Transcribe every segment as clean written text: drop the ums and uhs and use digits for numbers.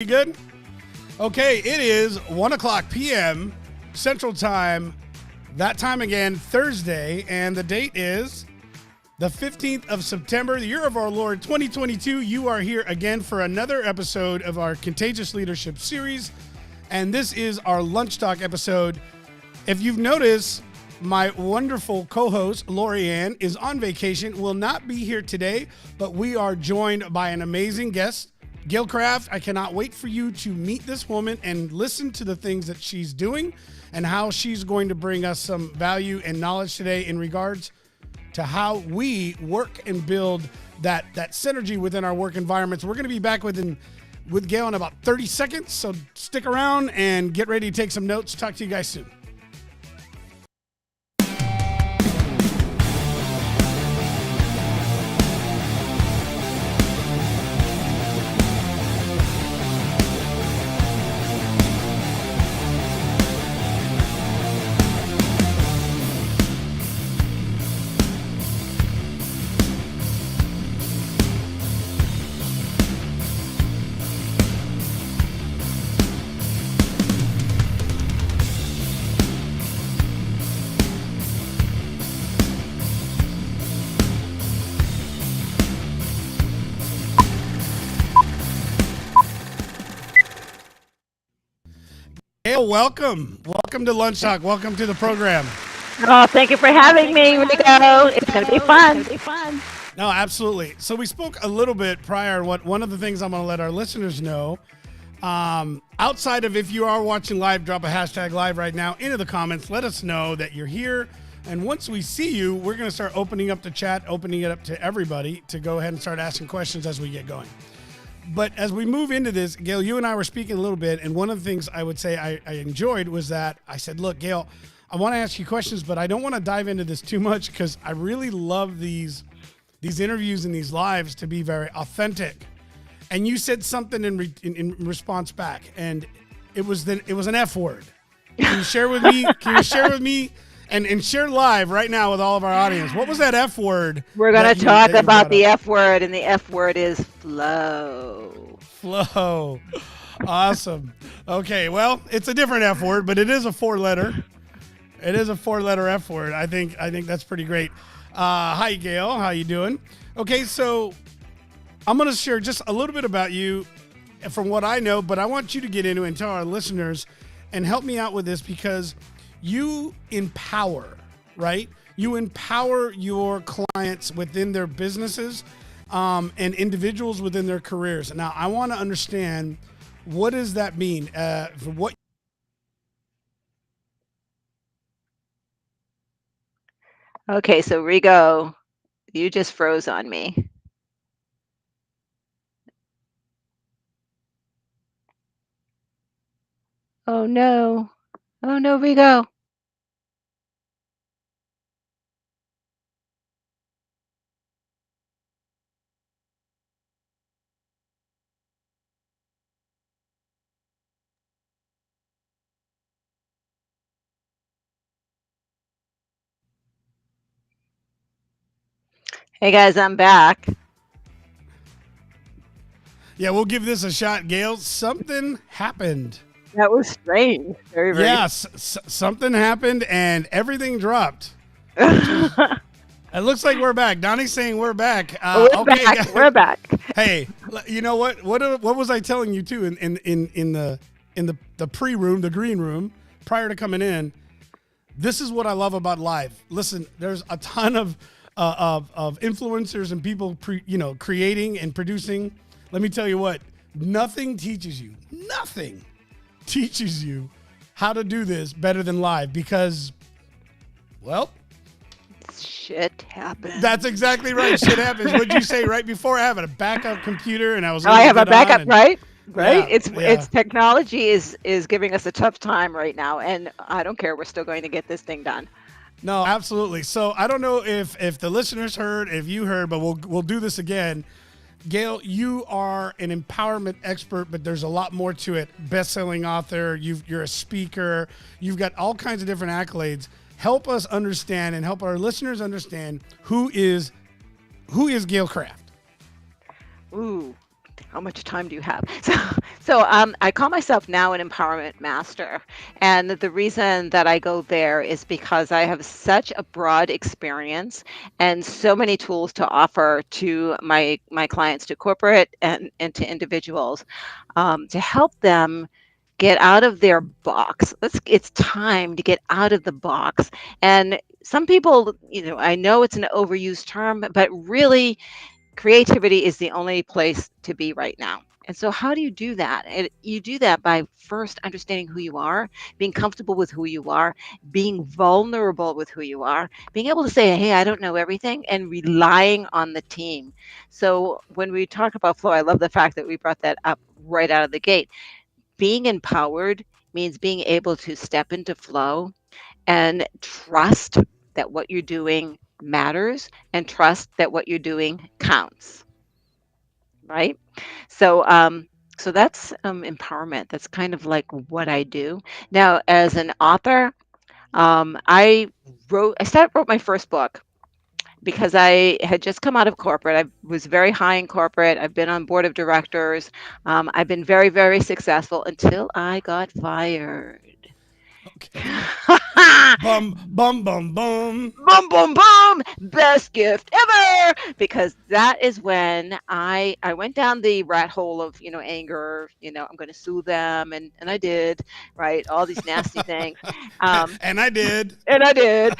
You good? Okay, it is 1 o'clock p.m. Central Time. That time again, Thursday, and the date is the 15th of September, the year of our Lord 2022. You are here again for another episode of our Contagious Leadership series, and this is our Lunch Talk episode. If you've noticed, my wonderful co-host, Lori Ann, is on vacation, will not be here today, but we are joined by an amazing guest, Gail Kraft. I cannot wait for you to meet this woman and listen to the things that she's doing and how she's going to bring us some value and knowledge today in regards to how we work and build that synergy within our work environments. We're going to be back with Gail in about 30 seconds, so stick around and get ready to take some notes. Talk to you guys soon. Gail, welcome. Welcome to Lunch Talk. Welcome to the program. Oh, thank you for having me, Rico. It's going to be fun. No, absolutely. So we spoke a little bit prior. One of the things I'm going to let our listeners know, outside of if you are watching live, drop a hashtag live right now into the comments. Let us know that you're here. And once we see you, we're going to start opening up the chat, opening it up to everybody to go ahead and start asking questions as we get going. But as we move into this, Gail, you and I were speaking a little bit, and one of the things I would say I enjoyed was that I said, look, Gail, I want to ask you questions, but I don't want to dive into this too much because I really love these interviews and these lives to be very authentic. And you said something in response back, and it was an F word. Can you share with me? And share live right now with all of our audience. What was that F word? We're going to talk about the F word, and the F word is flow. Flow. Awesome. Okay, well, it's a different F word, but it is a four-letter. It is a four-letter F word. I think that's pretty great. Hi, Gail. How you doing? Okay, so I'm going to share just a little bit about you from what I know, but I want you to get into it and tell our listeners and help me out with this because you empower, right? You empower your clients within their businesses and individuals within their careers. Now, I want to understand, what does that mean? For what? Okay, so Rigo, you just froze on me. Oh no, Rigo. Hey guys, I'm back. Yeah, we'll give this a shot, Gail. Something happened. That was strange. Very. Yes, something happened and everything dropped. It looks like we're back. Donnie's saying we're back. We're back. Hey, you know what? What was I telling you too in the pre-room, the green room, prior to coming in? This is what I love about live. Listen, there's a ton of influencers and people creating and producing. Let me tell you what, nothing teaches you how to do this better than live because, well, shit happens. That's exactly right. Shit happens. What'd you say right before? I have a backup computer and I was. I have a backup, right? Yeah, it's technology is giving us a tough time right now, and I don't care. We're still going to get this thing done. No, absolutely. So I don't know if the listeners heard, if you heard, but we'll do this again. Gail, you are an empowerment expert, but there's a lot more to it. Best-selling author. You're a speaker. You've got all kinds of different accolades. Help us understand and help our listeners understand who is Gail Kraft. Ooh, How much time do you have? I call myself now an empowerment master. And the reason that I go there is because I have such a broad experience and so many tools to offer to my clients, to corporate and to individuals, to help them get out of their box. It's time to get out of the box. And some people, I know it's an overused term, but really creativity is the only place to be right now. And so, how do you do that? And you do that by first understanding who you are, being comfortable with who you are, being vulnerable with who you are, being able to say, hey, I don't know everything, and relying on the team. So, when we talk about flow, I love the fact that we brought that up right out of the gate. Being empowered means being able to step into flow and trust that what you're doing matters and trust that what you're doing counts, right? So, so that's empowerment. That's kind of like what I do. Now, as an author, I wrote my first book because I had just come out of corporate. I was very high in corporate. I've been on board of directors. I've been very, very successful until I got fired. Okay. Bum, bum, bum, bum. Boom, boom, boom, best gift ever, because that is when I went down the rat hole of, anger. I'm going to sue them, and I did, right, all these nasty things. And I did. And I did.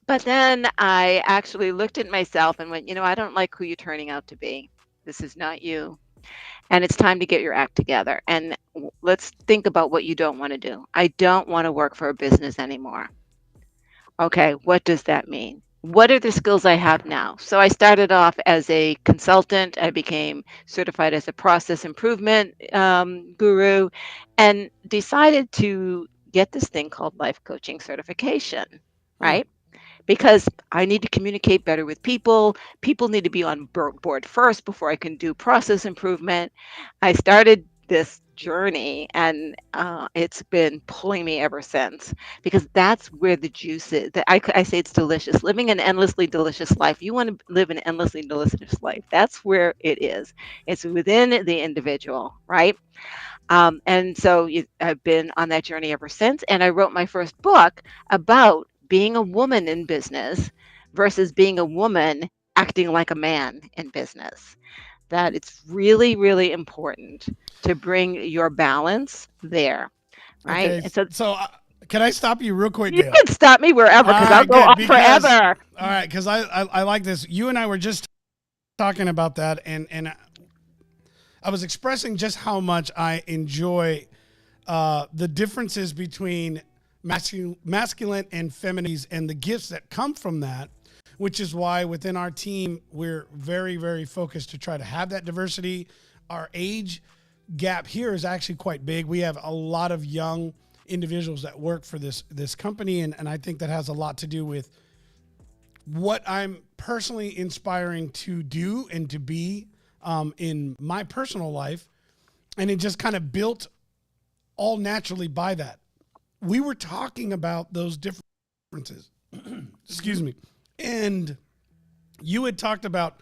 But then I actually looked at myself and went, I don't like who you're turning out to be. This is not you, and it's time to get your act together. And let's think about what you don't want to do. I don't want to work for a business anymore. Okay, what does that mean? What are the skills I have now? So I started off as a consultant. I became certified as a process improvement guru, and decided to get this thing called life coaching certification, Hmm. right? Because I need to communicate better with people. People need to be on board first before I can do process improvement. I started this journey, and it's been pulling me ever since, because that's where the juice is. I say it's delicious. Living an endlessly delicious life. You want to live an endlessly delicious life. That's where it is. It's within the individual, right? And so I've been on that journey ever since. And I wrote my first book about being a woman in business versus being a woman acting like a man in business. That it's really, really important to bring your balance there, right? Okay. And so So, can I stop you real quick, you Gail? can stop me wherever, All because I'll right, go good. on Because, forever. all right, because I like this. You and I were just talking about that, and I was expressing just how much I enjoy the differences between masculine and feminine and the gifts that come from that, which is why within our team, we're very, very focused to try to have that diversity. Our age gap here is actually quite big. We have a lot of young individuals that work for this company, and I think that has a lot to do with what I'm personally inspiring to do and to be in my personal life. And it just kind of built all naturally by that. We were talking about those differences. Excuse me. And you had talked about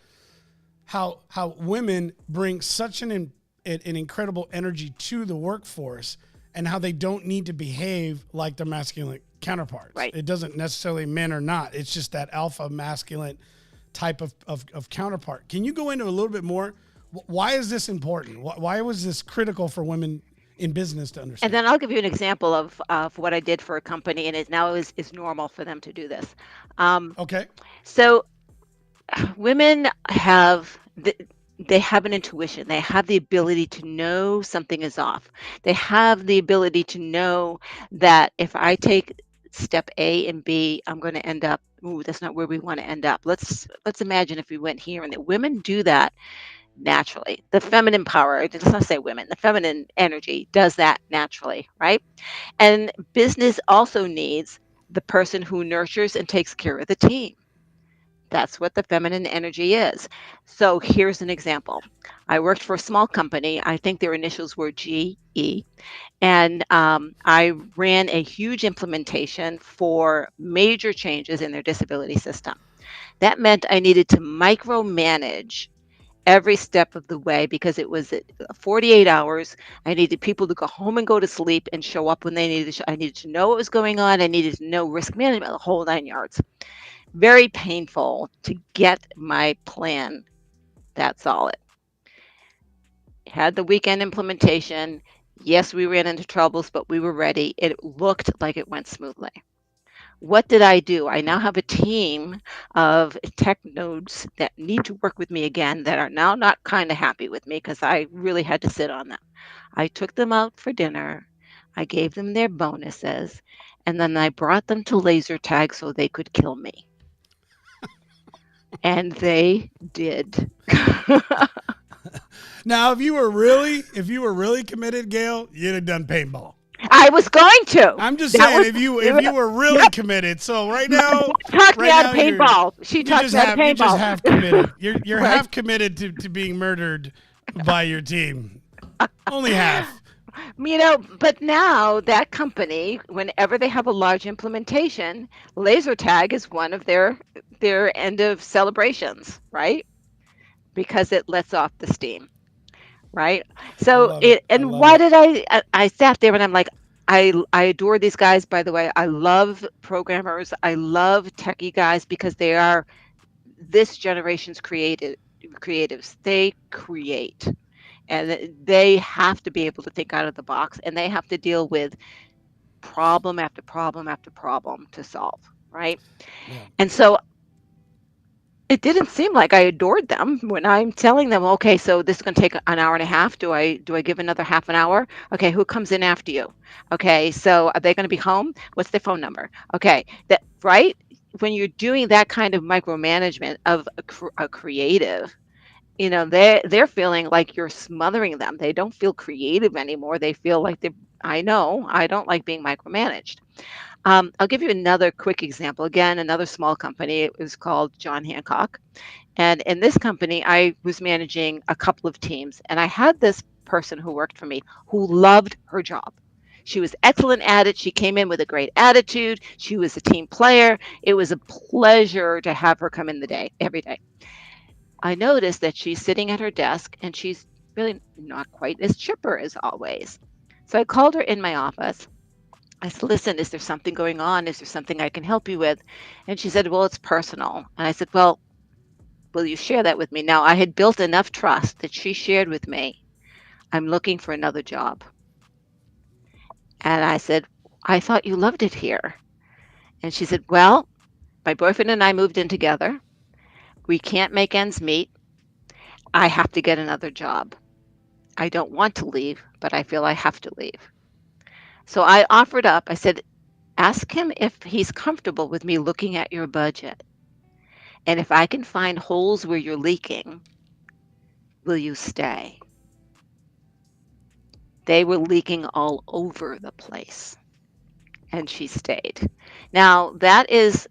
how women bring such an incredible energy to the workforce, and how they don't need to behave like their masculine counterparts. Right. It doesn't necessarily men or not. It's just that alpha masculine type of counterpart. Can you go into a little bit more? Why is this important? Why was this critical for women in business to And understand? then I'll give you an example of what I did for a company, and it now is normal for them to do this. Um, Okay. so women have they have an intuition. They have the ability to know something is off. They have the ability to know that if I take step A and B, I'm going to end up, ooh, that's not where we want to end up. Let's imagine if we went here, and that women do that naturally. The feminine power, let's not say women, the feminine energy does that naturally, right? And business also needs the person who nurtures and takes care of the team. That's what the feminine energy is. So here's an example. I worked for a small company. I think their initials were GE. And I ran a huge implementation for major changes in their disability system. That meant I needed to micromanage every step of the way because it was 48 hours. I needed people to go home and go to sleep and show up when they needed to. I needed to know what was going on. I needed to know risk management, the whole 9 yards. Very painful to get my plan that solid. Had the weekend implementation. Yes, we ran into troubles, but we were ready. It looked like it went smoothly. What did I do? I now have a team of tech nodes that need to work with me again that are now not kind of happy with me because I really had to sit on them. I took them out for dinner. I gave them their bonuses, and then I brought them to laser tag so they could kill me. And they did. Now, if you were really committed, Gail, you'd have done paintball. I was going to. I'm just That saying, was if you were really yep. committed. So right My now, wife talked me right out of now paintball. She talked me out of you're just half paintball. committed. You're Right. half committed to being murdered by your team. Only half. But now that company, whenever they have a large implementation, laser tag is one of their end of celebrations, right? Because it lets off the steam, right? I So love it. it I and love why it. did I sat there and I'm like, I adore these guys, by the way. I love programmers. I love techie guys because they are this generation's creatives. They create and they have to be able to think out of the box and they have to deal with problem after problem after problem to solve, right? Yeah. And so it didn't seem like I adored them when I'm telling them, okay, so this is going to take an hour and a half. Do I give another half an hour? Okay, who comes in after you? Okay, so are they going to be home? What's their phone number? Okay, that right when you're doing that kind of micromanagement of a creative, they're feeling like you're smothering them. They don't feel creative anymore. They feel like they. I know I don't like being micromanaged. I'll give you another quick example. Again, another small company. It was called John Hancock. And in this company, I was managing a couple of teams. And I had this person who worked for me who loved her job. She was excellent at it. She came in with a great attitude. She was a team player. It was a pleasure to have her come in the day, every day. I noticed that she's sitting at her desk and she's really not quite as chipper as always. So I called her in my office. I said, listen, is there something going on? Is there something I can help you with? And she said, well, it's personal. And I said, well, will you share that with me? Now, I had built enough trust that she shared with me, I'm looking for another job. And I said, I thought you loved it here. And she said, well, my boyfriend and I moved in together. We can't make ends meet. I have to get another job. I don't want to leave, but I feel I have to leave. So I offered up, I said, ask him if he's comfortable with me looking at your budget. And if I can find holes where you're leaking, will you stay? They were leaking all over the place, and she stayed. Now, that is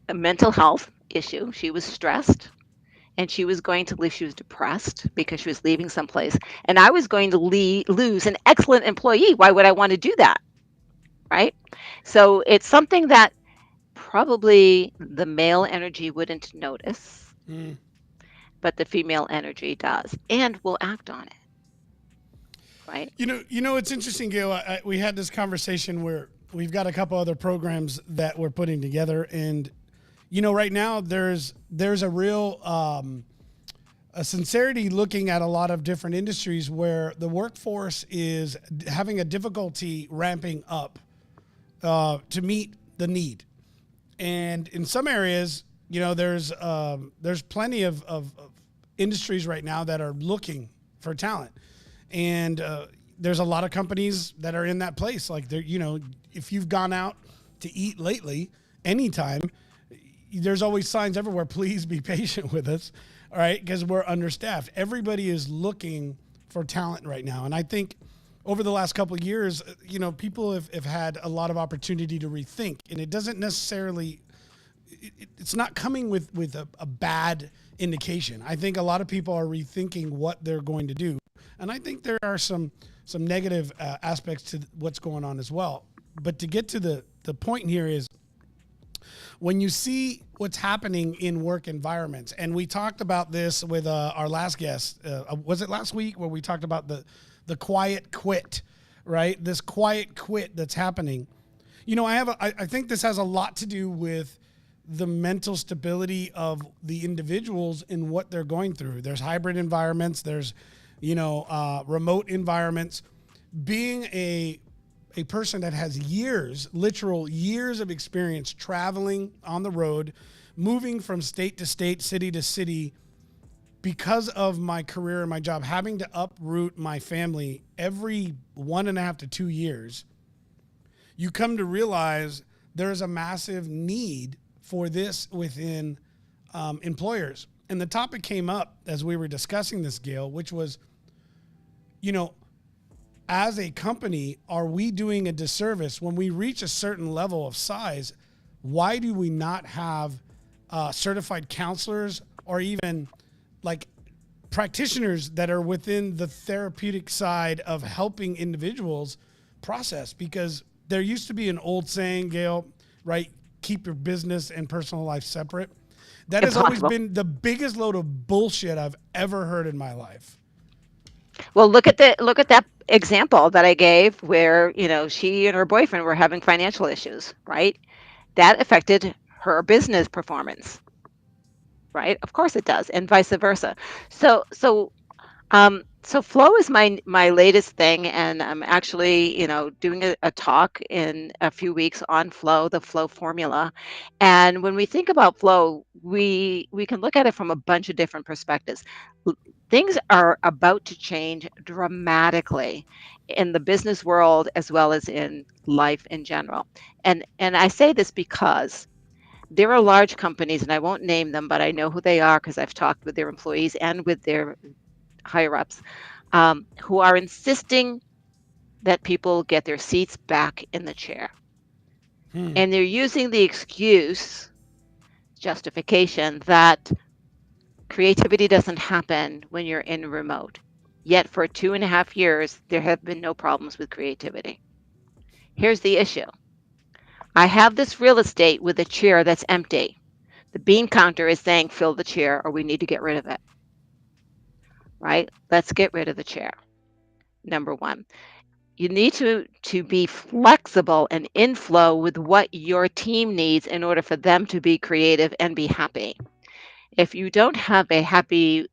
a mental health issue. She was stressed and she was going to leave. She was depressed because she was leaving someplace. And I was going to lose an excellent employee. Why would I want to do that? Right. So it's something that probably the male energy wouldn't notice, Mm. but the female energy does and will act on it. Right. It's interesting, Gail. We had this conversation where we've got a couple other programs that we're putting together, and right now there's a real a sincerity looking at a lot of different industries where the workforce is having a difficulty ramping up to meet the need. And in some areas, there's plenty of industries right now that are looking for talent. And there's a lot of companies that are in that place. Like, if you've gone out to eat lately, anytime, there's always signs everywhere. Please be patient with us, all right? Because we're understaffed. Everybody is looking for talent right now. And I think over the last couple of years, people have had a lot of opportunity to rethink. And it doesn't necessarily, it's not coming with a bad indication. I think a lot of people are rethinking what they're going to do. And I think there are some negative aspects to what's going on as well. But to get to the point here is when you see what's happening in work environments, and we talked about this with our last guest, was it last week where we talked about the quiet quit, right? This quiet quit that's happening. I think this has a lot to do with the mental stability of the individuals in what they're going through. There's hybrid environments. There's, remote environments. Being a person that has years, literal years of experience traveling on the road, moving from state to state, city to city, because of my career and my job, having to uproot my family every 1.5 to 2 years, you come to realize there's a massive need for this within employers. And the topic came up as we were discussing this, Gail, which was, as a company, are we doing a disservice when we reach a certain level of size? Why do we not have certified counselors or even like practitioners that are within the therapeutic side of helping individuals process? Because there used to be an old saying, Gail, right? Keep your business and personal life separate. That has always Impossible. been the biggest load of bullshit I've ever heard in my life. Well, look at that example that I gave where, she and her boyfriend were having financial issues, right? That affected her business performance, right? Of course it does, and vice versa. So flow is my latest thing, and I'm actually, doing a talk in a few weeks on flow, the flow formula. And when we think about flow, we can look at it from a bunch of different perspectives. L- Things are about to change dramatically in the business world as well as in life in general. And I say this because there are large companies, and I won't name them, but I know who they are because I've talked with their employees and with their higher ups, who are insisting that people get their seats back in the chair. Hmm. And they're using the excuse, justification, that creativity doesn't happen when you're in remote. Yet for 2.5 years, there have been no problems with creativity. Here's the issue: I have this real estate with a chair that's empty. The bean counter is saying, fill the chair or we need to get rid of it, right? Let's get rid of the chair. Number one. You need to be flexible and in flow with what your team needs in order for them to be creative and be happy. If you don't have a happy,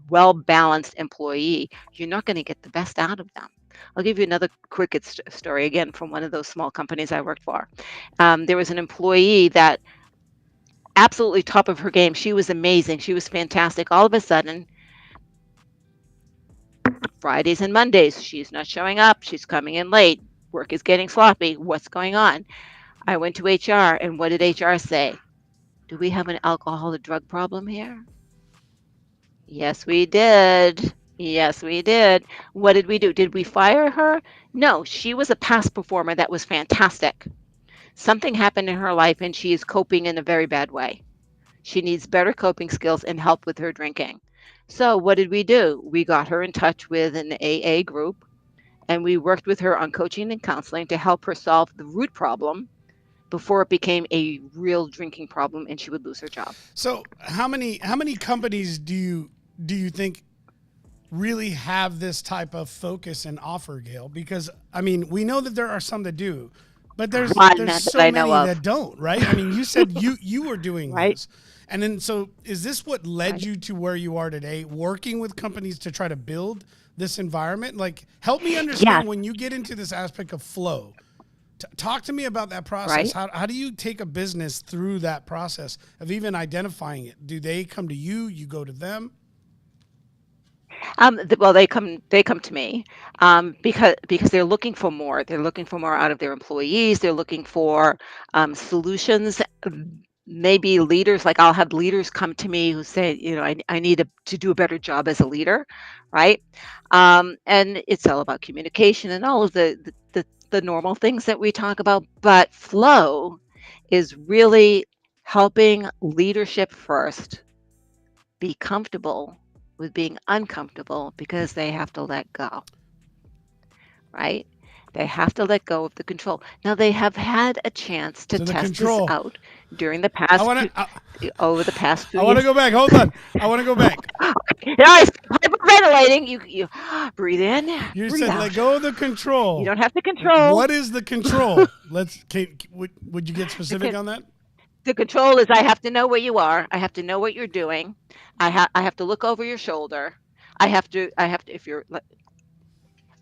well balanced employee, you're not going to get the best out of them. I'll give you another quick story again from one of those small companies I worked for. There was an employee that absolutely top of her game. She was amazing. She was fantastic. All of a sudden, Fridays and Mondays, she's not showing up. She's coming in late. Work is getting sloppy. What's going on? I went to HR, and what did HR say? Do we have an alcohol or drug problem here? Yes, we did. Yes, we did. What did we do? Did we fire her? No, she was a past performer that was fantastic. Something happened in her life, and she is coping in a very bad way. She needs better coping skills and help with her drinking. So, what did we do? We got her in touch with an AA group, and we worked with her on coaching and counseling to help her solve the root problem before it became a real drinking problem and she would lose her job. So how many companies do you think really have this type of focus and offer, Gail? Because I mean, we know that there are some that do, but One there's that so I know many of, that don't, right? I mean, you said you were doing right? this. And then so is this what led Right. you to where you are today, working with companies to try to build this environment? Like help me Yes, understand when you get into this aspect of flow. Talk to me about that process. right. How do you take a business through that process of even identifying it? Do they come to you? You go to them? Well, they come to me because they're looking for more. They're looking for more out of their employees. They're looking for solutions. Maybe leaders, like I'll have leaders come to me who say, I need to do a better job as a leader, right? And it's all about communication and all of the normal things that we talk about. But flow is really helping leadership first be comfortable with being uncomfortable because they have to let go, right? They have to let go of the control. Now they have had a chance to So the test this control. out during the I past want few, to. over the past few I want to years. go back. Hold on. I want to go back. Now I stop hyperventilating. You breathe in, You breathe said let out. go of the You control. don't have to control. What is the control? Would you get The specific con- on that? the control is I have to know where you are. I have to know what you're doing. I have to look over your shoulder. I have to if you're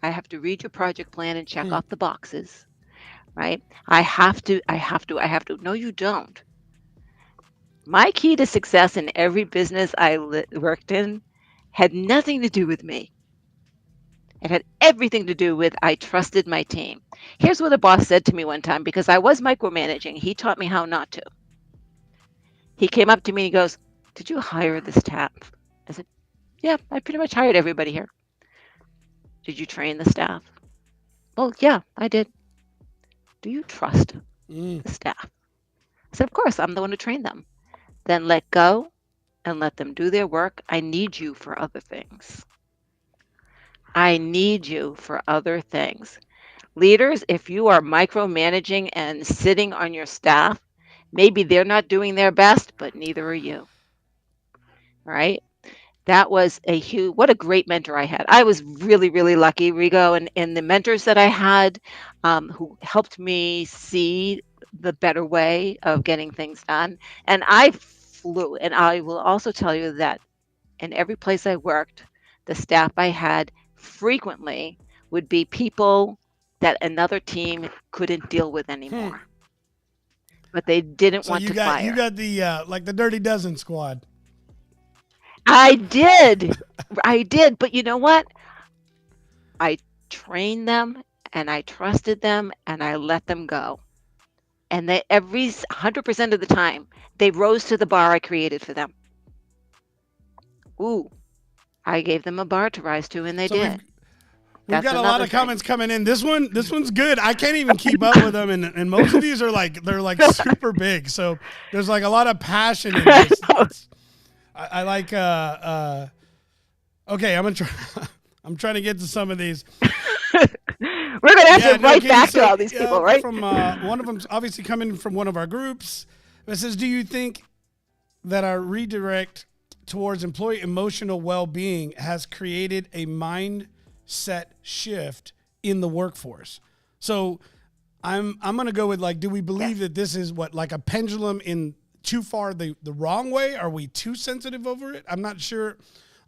I have to read your project plan and check Hmm. off the boxes, right? I have to. No, you don't. My key to success in every business worked in had nothing to do with me. It had everything to do with I trusted my team. Here's what a boss said to me one time because I was micromanaging. He taught me how not to. He came up to me and he goes, "Did you hire the staff?" I said, "Yeah, I pretty much hired everybody here." "Did you train the staff?" "Well, yeah, I did." "Do you trust Mm. the staff?" I said, "Of course, I'm the one who trained them." "Then let go and let them do their work. I need you for other things. I need you for other things." Leaders, if you are micromanaging and sitting on your staff, maybe they're not doing their best, but neither are you, right? That was a huge, what a great mentor I had. I was really, really lucky, Rigo, and the mentors that I had who helped me see the better way of getting things done. And I flew. And I will also tell you that in every place I worked, the staff I had frequently would be people that another team couldn't deal with Hmm. anymore, but they didn't So want you to got fire. the like the Dirty Dozen squad. I did. I did. But you know what? I trained them and I trusted them and I let them go. And they 100% of the time, they rose to the bar I created for them. Ooh, I gave them a bar to rise to and they So did. we've That's got a lot another of thing. comments coming in. This one's good. I can't even keep up with them, and most of these are like they're like super big. So there's like a lot of passion in this. I like. Okay, I'm gonna try. I'm trying to get to some of these. We're going to have Yeah, to no write kidding. back to So all these people, right? from one of them's obviously coming from one of our groups. It says, "Do you think that our redirect towards employee emotional well-being has created a mindset shift in the workforce?" So I'm gonna go with like, do we believe Yes. that this is what like a pendulum in too far the wrong way? Are we too sensitive over it? I'm not sure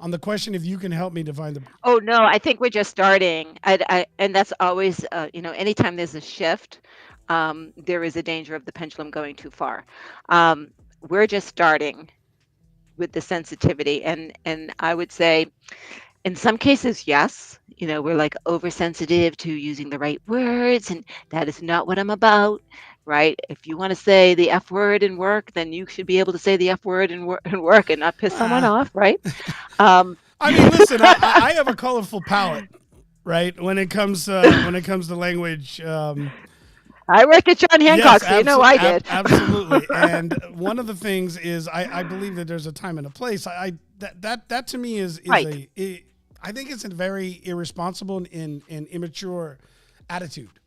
on the question. If you can help me define the. Oh, no, I think we're just starting. And that's always, anytime there's a shift, there is a danger of the pendulum going too far. Um, we're just starting with the sensitivity. And I would say, in some cases, yes, we're like oversensitive to using the right words, and that is not what I'm about, right? If you want to say the F word in work, then you should be able to say the F word in work and not piss someone Ah, off, right? Um, I mean, listen, I have a colorful palette, right? When it comes to language. I worked at John Yes, Hancock, so you know I did. absolutely. And one of the things is I believe that there's a time and a place. That to me is Right. I think it's a very irresponsible and immature attitude,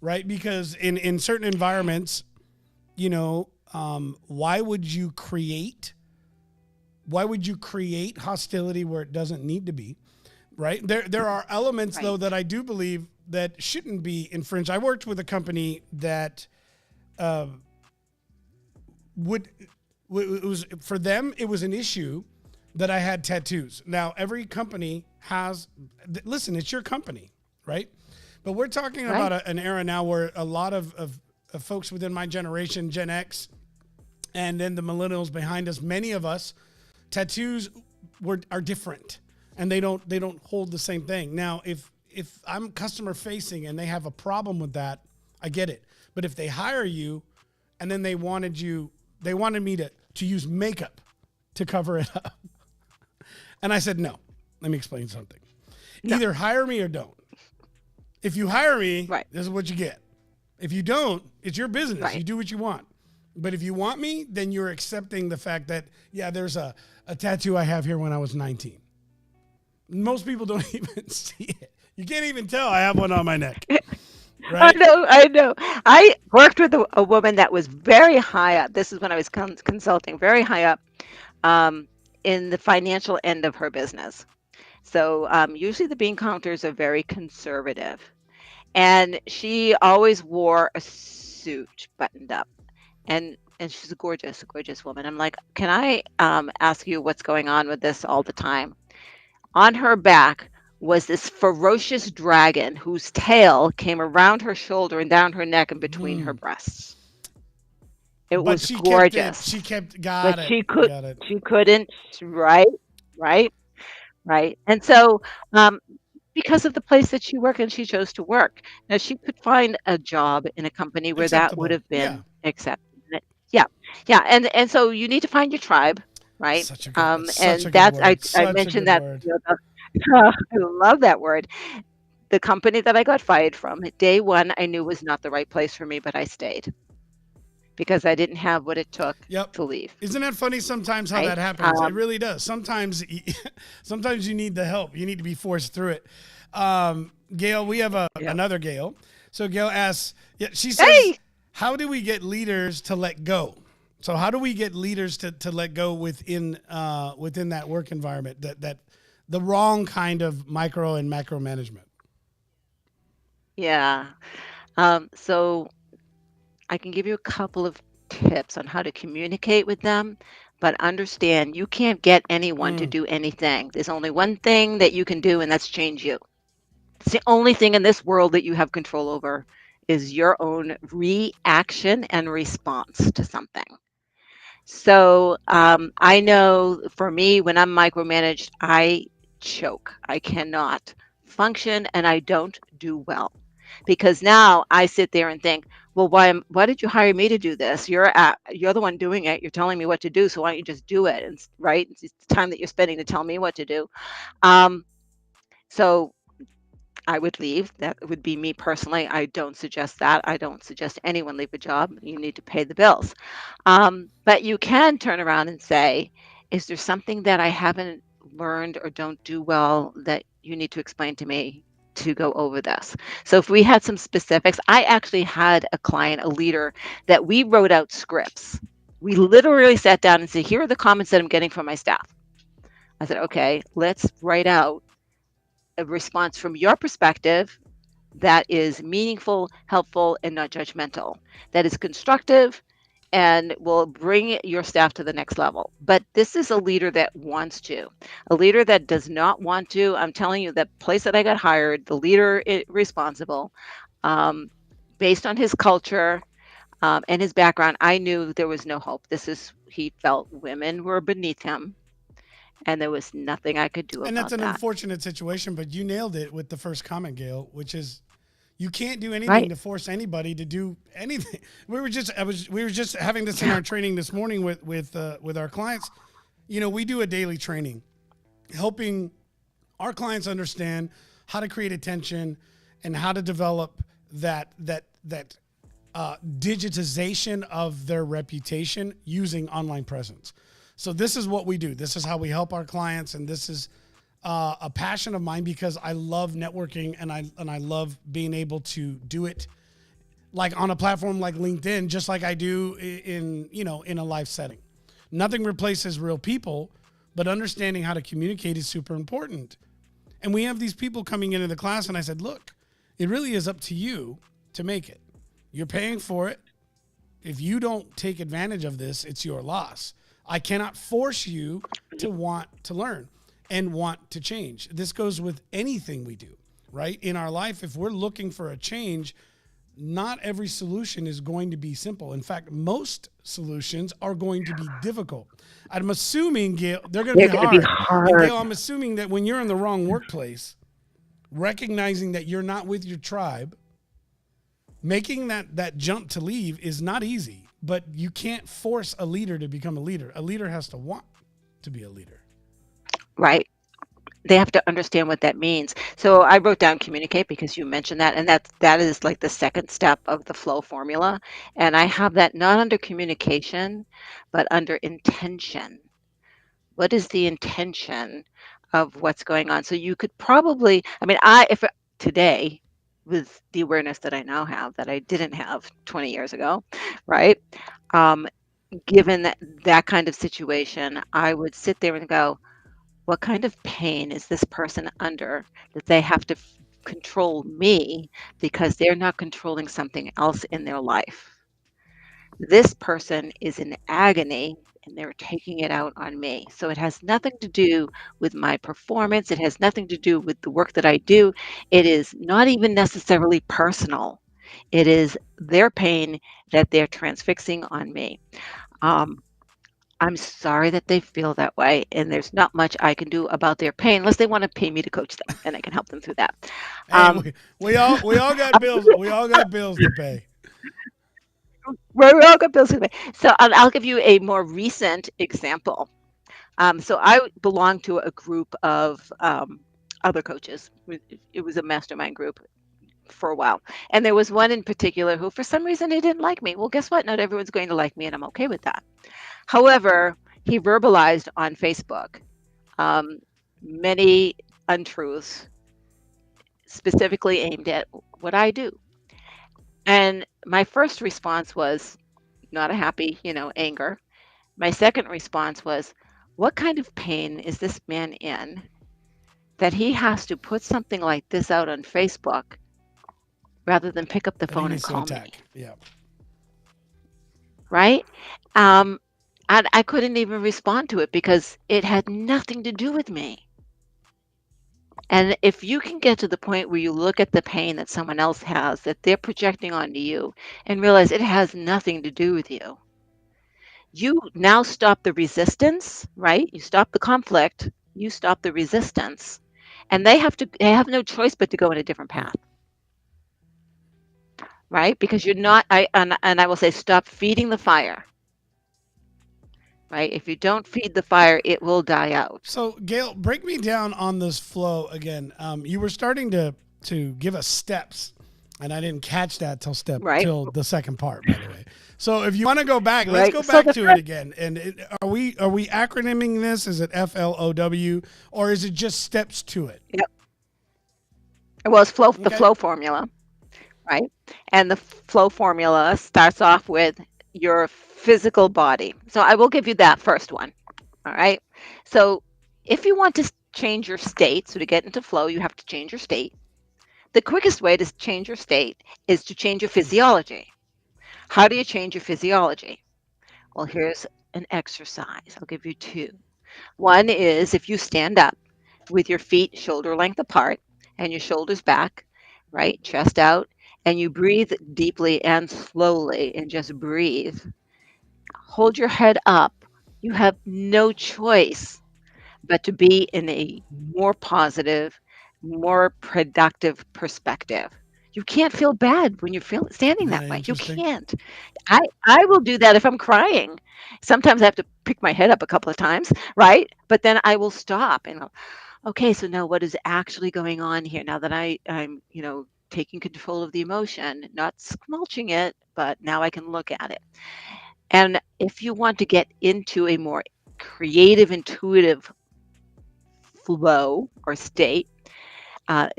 right? Because in certain environments, why would you create hostility where it doesn't need to be? Right. There are elements though Right. that I do believe that shouldn't be infringed. I worked with a company that uh, would it was for them it was an issue that I had tattoos. Now every company has listen, it's your company, right? But we're talking about Right. an era now where a lot of folks within my generation, Gen X, and then the millennials behind us, many of us, tattoos are different, and they don't hold the same thing. Now, if I'm customer facing and they have a problem with that, I get it. But if they hire you, and then they wanted me to use makeup to cover it up, and I said no. Let me explain something. No. Either hire me or don't. If you hire me, Right. this is what you get. If you don't, it's your business. You Right. do what you want. But if you want me, then you're accepting the fact that, yeah, there's a tattoo I have here when I was 19. Most people don't even see it. You can't even tell I have one on my neck. right? I know. I worked with a woman that was very high up. This is when I was consulting, very high up um, in the financial end of her business. So usually the bean counters are very conservative. And she always wore a suit buttoned up. And she's a gorgeous woman. I'm like, can I ask you what's going on with this all the time? On her back was this ferocious dragon whose tail came around her shoulder and down her neck and between her Mm. breasts. It But was she kept it. gorgeous, She kept. but Got it. Got it. she couldn't, right, right, right. And so, um, because of the place that she worked and she chose to work. Now she could find a job in a company where that would Acceptable. have Yeah. been accepted. Yeah, yeah, and so you need to find your tribe, right? Such a good. It's such a And good that's word. I Such a mentioned good that word. I love that word. The company that I got fired from, day one, I knew was not the right place for me, but I stayed because I didn't have what it took Yep. to leave, Isn't that funny sometimes how right? that happens? It really does. Sometimes sometimes you need the help. You need to be forced through it. Gail, we have Yeah. another Gail. So Gail asks, yeah, she says, Hey, how do we get leaders to let go? So how do we get leaders to let go within that work environment, that the wrong kind of micro and macro management? yeah. So I can give you a couple of tips on how to communicate with them, but understand you can't get anyone to Mm, do anything. There's only one thing that you can do, and that's change you. It's the only thing in this world that you have control over is your own reaction and response to something. So I know for me, when I'm micromanaged, I choke. I cannot function and I don't do well because now I sit there and think, well, why did you hire me to do this? You're the one doing it. You're telling me what to do, so why don't you just do it? And right, it's time that you're spending to tell me what to do. Um, so I would leave. That would be me personally. I don't suggest that. I don't suggest anyone leave a job. You need to pay the bills. But you can turn around and say, is there something that I haven't learned or don't do well that you need to explain to me to go over this? So if we had some specifics, I actually had a client, a leader, that we wrote out scripts. We literally sat down and said, here are the comments that I'm getting from my staff. I said, okay, let's write out a response from your perspective that is meaningful, helpful, and not judgmental, that is constructive and will bring your staff to the next level. But this is a leader that wants to. A leader that does not want to, I'm telling you, that place that I got hired, the leader responsible, um, based on his culture and his background, I knew there was no hope. He felt women were beneath him, and there was nothing I could do and that's about an that. unfortunate situation, but you nailed it with the first comment, Gail, which is you can't do anything Right. to force anybody to do anything. We were just having this in our training this morning with our clients. You know, we do a daily training helping our clients understand how to create attention and how to develop that digitization of their reputation using online presence. So this is what we do. This is how we help our clients, and this is a passion of mine because I love networking and I love being able to do it like on a platform like LinkedIn, just like I do in a live setting. Nothing replaces real people, but understanding how to communicate is super important. And we have these people coming into the class, and I said, look, it really is up to you to make it. You're paying for it. If you don't take advantage of this, it's your loss. I cannot force you to want to learn and want to change. This goes with anything we do, right? In our life, if we're looking for a change, not every solution is going to be simple. In fact, most solutions are going to be difficult. I'm assuming, Gail, they're going to They're be going to be hard. And hard. Gail, I'm assuming that when you're in the wrong workplace, recognizing that you're not with your tribe, making that jump to leave is not easy, but you can't force a leader to become a leader. A leader has to want to be a leader. Right. They have to understand what that means. So I wrote down communicate because you mentioned that, and that is like the second step of the flow formula. And I have that not under communication, but under intention. What is the intention of what's going on? So you could probably, I mean, I if today. with the awareness that I now have that I didn't have 20 years ago, right? Um, Given that kind of situation, I would sit there and go, what kind of pain is this person under that they have to control me because they're not controlling something else in their life? This person is in agony and they're taking it out on me. So it has nothing to do with my performance. It has nothing to do with the work that I do. It is not even necessarily personal. It is their pain that they're transfixing on me. Um, I'm sorry that they feel that way, and there's not much I can do about their pain unless they want to pay me to coach them, and I can help them through that. Hey, Um, we all got bills. We all got bills to pay. we're all good bills to pay. So I'll give you a more recent example. So I belong to a group of other coaches. It was a mastermind group for a while. And there was one in particular who, for some reason, he didn't like me. Well, guess what? Not everyone's going to like me, and I'm okay with that. However, he verbalized on Facebook um, many untruths, specifically aimed at what I do. And my first response was not a happy, anger. My second response was, what kind of pain is this man in that he has to put something like this out on Facebook rather than pick up the That he phone and needs to call me, attack. Yeah. right? Um, and I couldn't even respond to it because it had nothing to do with me. And if you can get to the point where you look at the pain that someone else has, that they're projecting onto you, and realize it has nothing to do with you, you now stop the resistance, right? You stop the conflict, you stop the resistance, and they have no choice but to go in a different Yeah. path, right? Because you're not, and I will say, stop feeding the fire, right? If you don't feed the fire, it will die out, So, Gail, break me down on this flow again. You were starting to give us steps, and I didn't catch that right? till the second part, by the way. So, if you want to go back, let's Right. go So back the to it first, again. And are we acronyming this? Is it FLOW, or is it just steps to it? yep. Well, it's the Okay. flow formula, right? And the flow formula starts off with your physical body. So I will give you that first one. All right. So if you want to change your state, so to get into flow, you have to change your state. The quickest way to change your state is to change your physiology. How do you change your physiology? Well, here's an exercise. I'll give you two. One is if you stand up with your feet shoulder length apart and your shoulders back, right? Chest out, and you breathe deeply and slowly and just breathe. Hold your head up. You have no choice but to be in a more positive, more productive perspective. You can't feel bad when you're standing Isn't that that way. You interesting? can't. I will do that if I'm crying. Sometimes I have to pick my head up a couple of times, right? But then I will stop and go, okay, so now what is actually going on here? Now that I'm, taking control of the emotion, not squelching it, but now I can look at it. And if you want to get into a more creative, intuitive flow or state,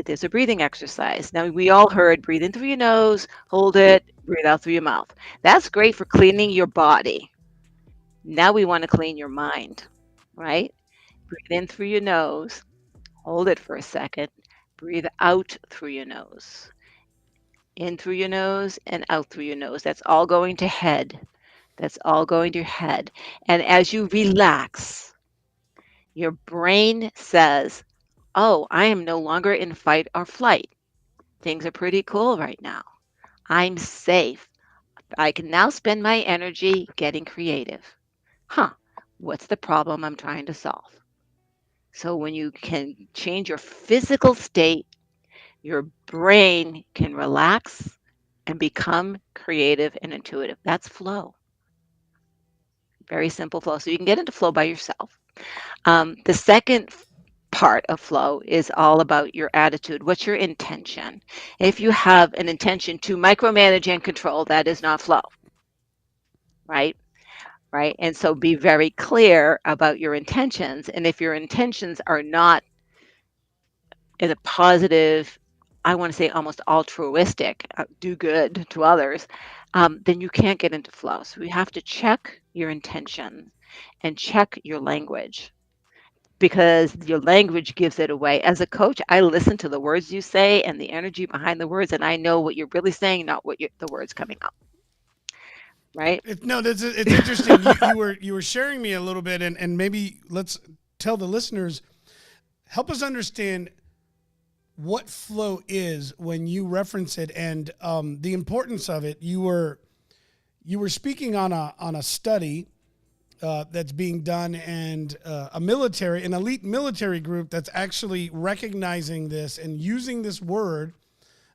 there's a breathing exercise. Now, we all heard breathe in through your nose, hold it, breathe out through your mouth. That's great for cleaning your body. Now we want to clean your mind, right? Breathe in through your nose, hold it for a second, breathe out through your nose. In through your nose and out through your nose. That's all going to head. That's all going to your head. And as you relax, your brain says, oh, I am no longer in fight or flight. Things are pretty cool right now. I'm safe. I can now spend my energy getting creative. Huh, what's the problem I'm trying to solve? So when you can change your physical state, your brain can relax and become creative and intuitive. That's flow. Very simple flow. So you can get into flow by yourself. The second part of flow is all about your attitude. What's your intention? If you have an intention to micromanage and control, that is not flow, right? Right. And so be very clear about your intentions. And if your intentions are not in a positive, I want to say almost altruistic, do good to others, then you can't get into flow. So you have to check your intention and check your language, because your language gives it away. As a coach, I listen to the words you say and the energy behind the words, and I know what you're really saying, not what the words coming out, right? No, it's interesting. You were sharing me a little bit, and maybe let's tell the listeners, help us understand what flow is when you reference it, and the importance of it. You were speaking on a study that's being done, and an elite military group that's actually recognizing this and using this word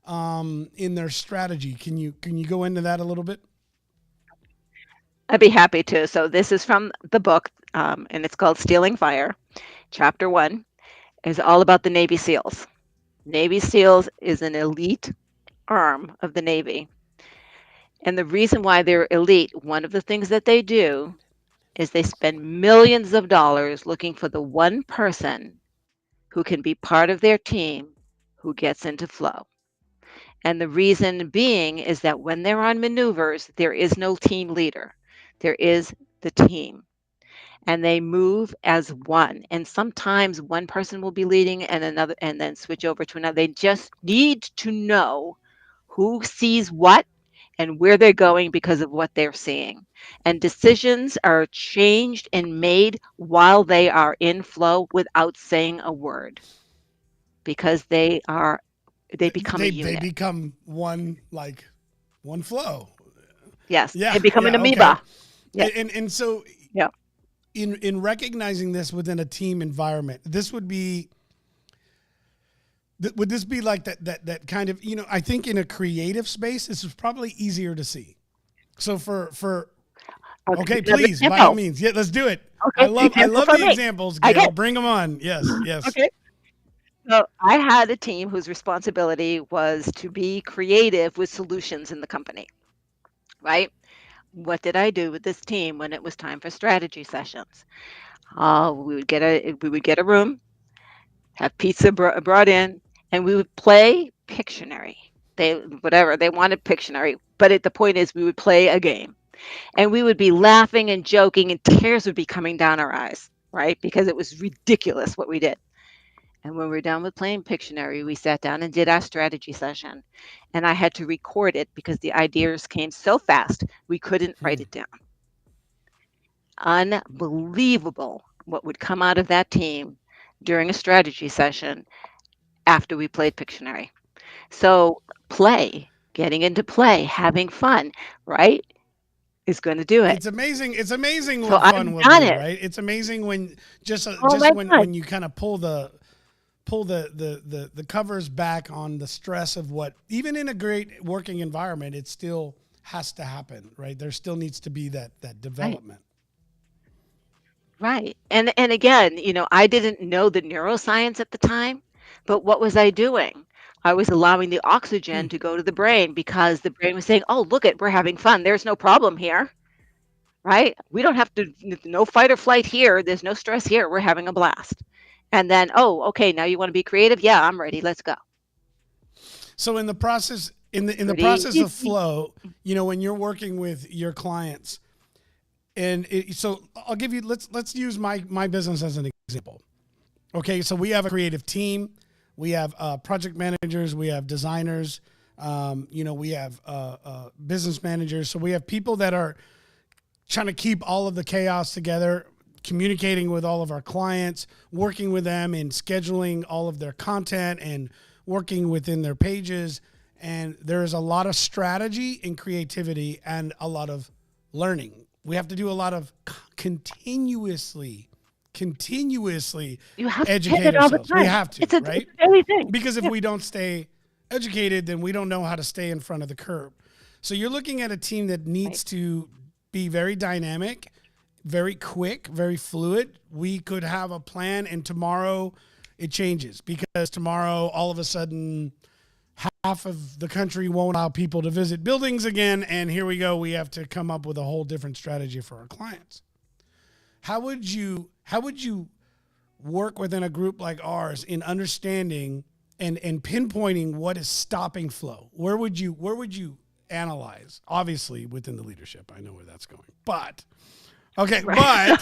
in their strategy. Can you go into that a little bit? I'd be happy to. So this is from the book, and it's called Stealing Fire. Chapter 1 is all about the Navy SEALs. Navy SEALs is an elite arm of the Navy. And the reason why they're elite, one of the things that they do is they spend millions of dollars looking for the one person who can be part of their team who gets into flow. And the reason being is that when they're on maneuvers, there is no team leader. There is the team, and they move as one. And sometimes one person will be leading and another, and then switch over to another. They just need to know who sees what and where they're going because of what they're seeing. And decisions are changed and made while they are in flow without saying a word, because they become a They unit. become one flow. Yes, Yeah, they become an yeah, okay. amoeba. Yeah, And so yeah. in recognizing this within a team environment, would this be like that kind of, I think in a creative space, this is probably easier to see. So for I'll give you okay, another please, by all example. means, yeah, let's do it. I Okay, love I example love for the me. examples, I Gail. get Bring them on. Yes, yes. okay. So I had a team whose responsibility was to be creative with solutions in the company, right? What did I do with this team when it was time for strategy sessions? We would get a room, have pizza brought in, and we would play Pictionary. They whatever they wanted Pictionary, but the point is we would play a game, and we would be laughing and joking, and tears would be coming down our eyes, right? Because it was ridiculous what we did. And when we were done with playing Pictionary, we sat down and did our strategy session. And I had to record it because the ideas came so fast, we couldn't write Hmm. it down. Unbelievable what would come out of that team during a strategy session after we played Pictionary. So, play, getting into play, having fun, right, is going to do it. It's amazing So, what I've fun will done do, it. right? It's amazing when Oh just my when God. you kind of pull the covers back on the stress of what, even in a great working environment, it still has to happen, right? There still needs to be that Right. development. Right. And again, I didn't know the neuroscience at the time, but what was I doing? I was allowing the Hmm. oxygen to go to the brain because the brain was saying, "Oh, look it, we're having fun. There's no problem here." Right? We don't have to no fight or flight here. There's no stress here. We're having a blast. And then, "Oh, okay, now you want to be creative? Yeah, I'm ready. Let's go." So in the Pretty process of easy. flow, when you're working with your clients, so I'll give you, let's use my business as an example. Okay, so we have a creative team, we have project managers, we have designers, we have business managers. So we have people that are trying to keep all of the chaos together, communicating with all of our clients, working with them and scheduling all of their content and working within their pages. And there is a lot of strategy and creativity and a lot of learning. We have to do a lot of continuously You have to educate pivot all the ourselves. We time. have It's to, a right? it's a daily thing. Because if Yeah, we don't stay educated, then we don't know how to stay in front of the curve. So you're looking at a team that right. needs to be very dynamic, very quick, very fluid. We could have a plan and tomorrow it changes because tomorrow all of a sudden half of the country won't allow people to visit buildings again, and here we go, we have to come up with a whole different strategy for our clients. How would you work within a group like ours in understanding and pinpointing what is stopping flow. Where would you analyze? Obviously within the leadership. I know where that's going. But okay, Right. but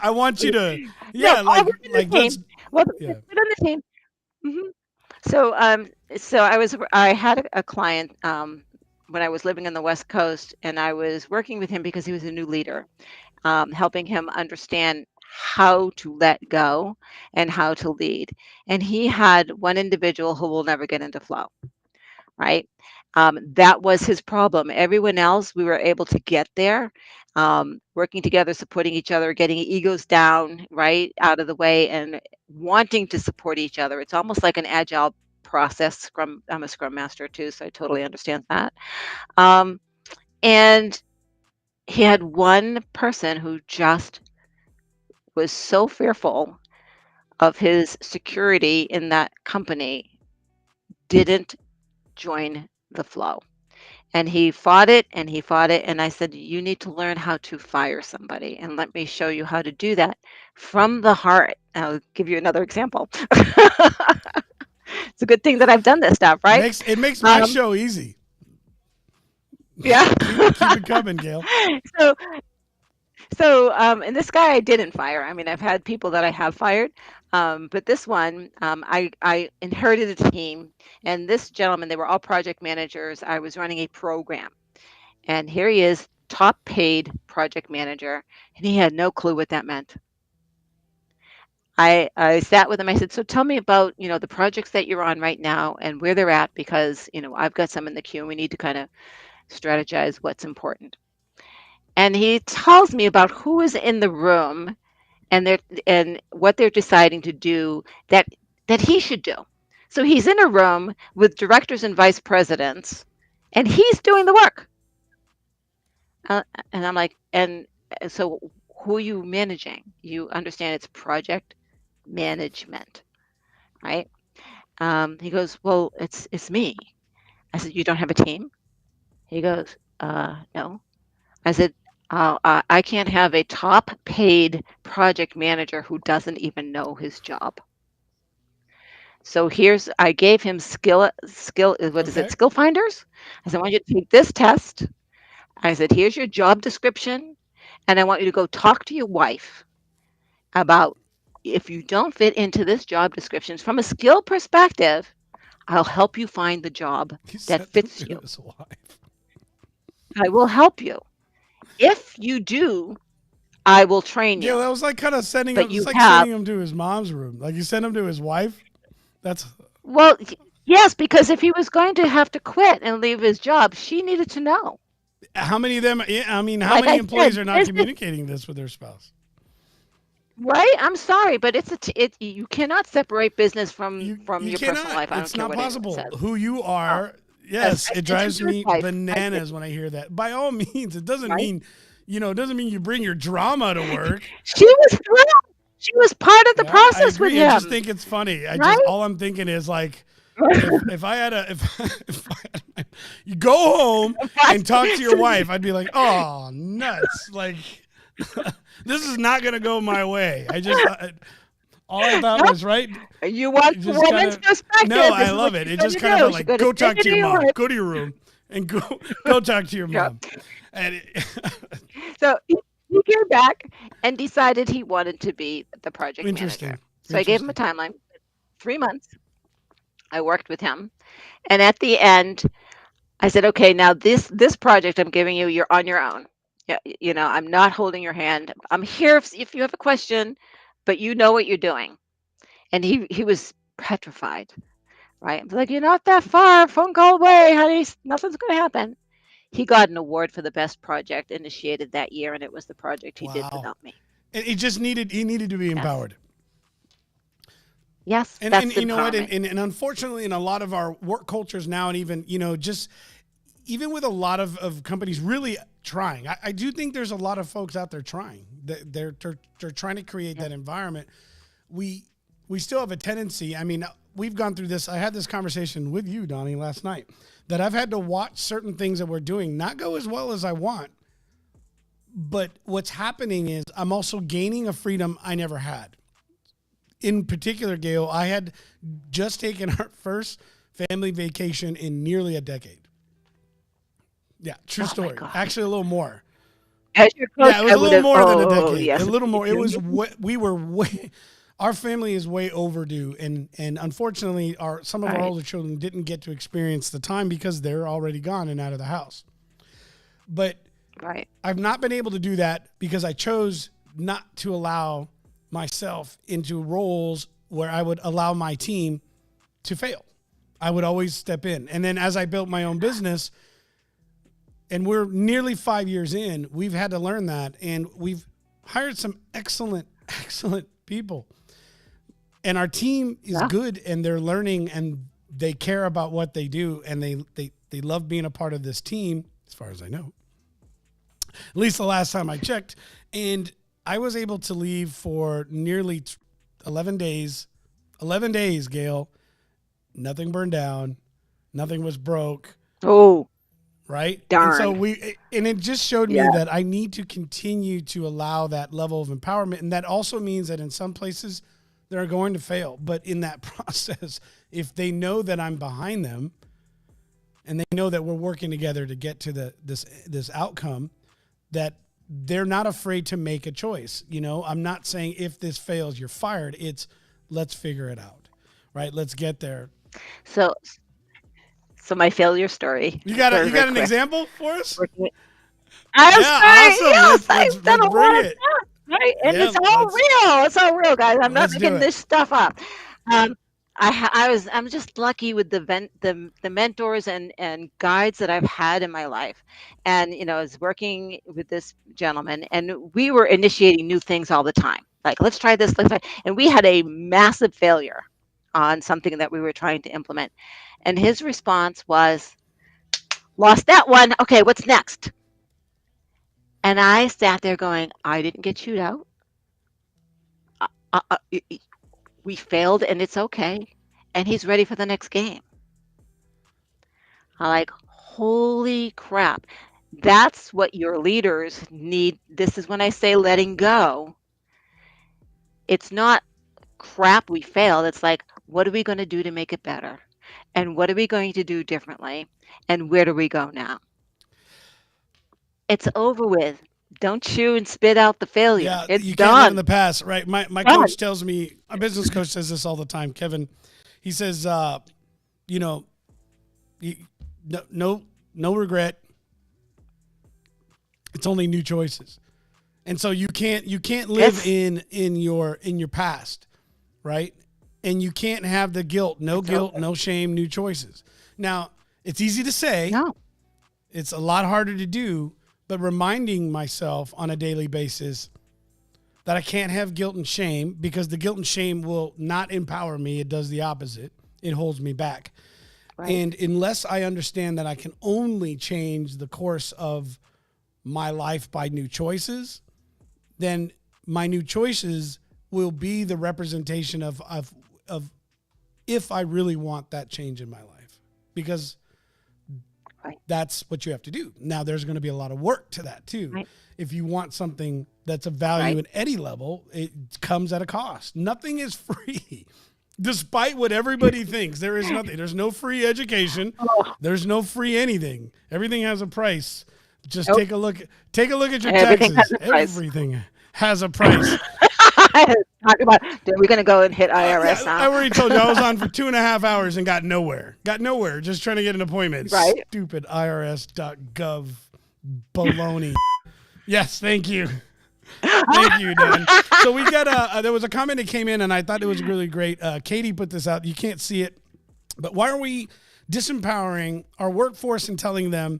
I want you to, No, yeah, all within the let's, team. Well, yeah. within the team. Mhm. So, I had a client when I was living on the West Coast, and I was working with him because he was a new leader, helping him understand how to let go and how to lead. And he had one individual who will never get into flow, right? That was his problem. Everyone else, we were able to get there, working together, supporting each other, getting egos down, right, out of the way, and wanting to support each other. It's almost like an agile process. Scrum. I'm a Scrum master too, so I totally understand that. Um, and he had one person who just was so fearful of his security in that company, didn't join the flow. And he fought it and he fought it. And I said, you need to learn how to fire somebody. And let me show you how to do that from the heart. I'll give you another example. It's a good thing that I've done this stuff, right? It makes my Um, show easy. yeah. Keep it coming, Gail. so, and this guy I didn't fire. I mean, I've had people that I have fired. But this one, I inherited a team, and this gentleman, they were all project managers. I was running a program. And here he is, top paid project manager, and he had no clue what that meant. I sat with him. I said, "So tell me about, the projects that you're on right now and where they're at because, I've got some in the queue and we need to kind of strategize what's important." And he tells me about who is in the room and what they're deciding to do that he should do. So he's in a room with directors and vice presidents and he's doing the work. Uh, and I'm like, and so who are you managing? You understand it's project management, right? He goes, well, it's me. I said, you don't have a team? He goes, no. I said, I can't have a top paid project manager who doesn't even know his job. So I gave him what is it, Okay. skill finders? I said, I want you to take this test. I said, here's your job description. And I want you to go talk to your wife about if you don't fit into this job description from a skill perspective, I'll help you find the job He that sent them fits to you. his wife. I will help you. If you do, I will train Gail, you. that was like kind of sending him. But It's you like have, sending him to his mom's room. Like you sent him to his wife. That's well, yes, because if he was going to have to quit and leave his job, she needed to know. how many of them. Yeah, I mean, how Like many I employees said, are not business, communicating this with their spouse? right? I'm sorry, but you cannot separate business from You your personal cannot. life. I don't It's care not what anyone possible. says. Who you Oh, are. yes, Yes, I it sent him drives to his me wife. I did, bananas when I hear that. By all means, it doesn't right? mean, it doesn't mean you bring your drama to work. She was thrilled. She was part of the Yeah, I process with agree. I just him, think it's funny. right? All I'm thinking is like, if I had a if I had you go home Right. and talk to your So wife, I'd be like, oh nuts, like this is not gonna go my way. All I thought nope, was right. you want It the just kind woman's of no, perspective. I This is what love it. she's It going just to kind of felt do. She's like going to go take talk you to to your your mom, wife. go to your room, and go talk to your Yep. mom. And So he came back and decided he wanted to be the project manager. interesting, So I gave him a interesting. timeline, 3 months. I worked with him, and at the end, I said, "Okay, now this project I'm giving you, you're on your own. Yeah, I'm not holding your hand. I'm here if you have a question, but you know what you're doing." And he was petrified, right? I'm like, "You're not that far, phone call away, honey. Nothing's going to happen." He got an award for the best project initiated that year, and it was the project he did Wow. without me. And he needed to be Yes. empowered. Yes, And that's you know what? empowerment. And unfortunately, in a lot of our work cultures now, and even just even with a lot of companies really trying, I do think there's a lot of folks out there trying. They're trying to create Yep. that environment. We we still have a tendency. I mean, we've gone through this. I had this conversation with you, Donnie, last night. That I've had to watch certain things that we're doing not go as well as I want. But what's happening is I'm also gaining a freedom I never had. in particular, Gail, I had just taken our first family vacation in nearly a decade. Yeah, true Oh my story. God. Actually, a little more. As your coach, Yeah, it was I a would little have. more than a Oh, decade. A yes. little Me more. It too. was we were way. Our family is way overdue, and unfortunately, some of our Right. older children didn't get to experience the time because they're already gone and out of the house. But Right. I've not been able to do that because I chose not to allow myself into roles where I would allow my team to fail. I would always step in, and then as I built my own business. And we're nearly 5 years in. We've had to learn that, and we've hired some excellent, excellent people. And our team is Yeah. good, and they're learning, and they care about what they do, and they love being a part of this team, as far as I know. At least the last time I checked. And I was able to leave for nearly 11 days. 11 days, Gail. Nothing burned down. Nothing was broke. Oh, Right. And so darn. and it just showed me Yeah. that I need to continue to allow that level of empowerment. And that also means that in some places they're going to fail. But in that process, if they know that I'm behind them and they know that we're working together to get to this outcome, that they're not afraid to make a choice. I'm not saying if this fails, you're fired. It's let's figure it out. Right. Let's get there. So, so my failure story, You got very, you very got an quick. example for us? Working I'm Yeah, sorry. awesome. Yes, Let's I've done let's a bring lot of it. stuff, right? And Yeah, it's all real. It's all real, guys. I'm not let's do making it. this stuff up. Um, I'm just lucky with the mentors and guides that I've had in my life. And I was working with this gentleman, and we were initiating new things all the time. Like, let's try this, let's try. And we had a massive failure on something that we were trying to implement. And his response was, lost that one. Okay, what's next? And I sat there going, I didn't get chewed out. We failed and it's okay. And he's ready for the next game. I'm like, holy crap. That's what your leaders need. This is when I say letting go. It's not crap, we failed. It's like, what are we going to do to make it better? And what are we going to do differently? And where do we go now? It's over with. Don't chew and spit out the failure. Yeah, It's you can't live in done. the past, right? My Done. coach tells me, my business coach says this all the time, Kevin. He says, you know, you, no regret. It's only new choices. And so you can't live Yes. in your past, right? And you can't have the guilt, no It's guilt, over. no shame, new choices. Now, it's easy to say, No. it's a lot harder to do, but reminding myself on a daily basis that I can't have guilt and shame, because the guilt and shame will not empower me. It does the opposite. It holds me back. Right. And unless I understand that I can only change the course of my life by new choices, then my new choices will be the representation of if I really want that change in my life, because Right. that's what you have to do. Now, there's going to be a lot of work to that too. Right. If you want something that's of value Right. at any level, it comes at a cost. Nothing is free. Despite what everybody thinks, there is nothing. There's no free education. Oh, There's no free anything. Everything has a price. Just nope. take a look at your Everything has taxes. a price. Everything has a price. Talk about, we're going to go and hit Yeah, IRS I now. already told you I was on for 2.5 hours and got nowhere. Just trying to get an appointment. Right. Stupid IRS.gov baloney. Yes, thank you. Thank you, Dan. So we got there was a comment that came in and I thought it was really great. Katie put this out. You can't see it, but why are we disempowering our workforce and telling them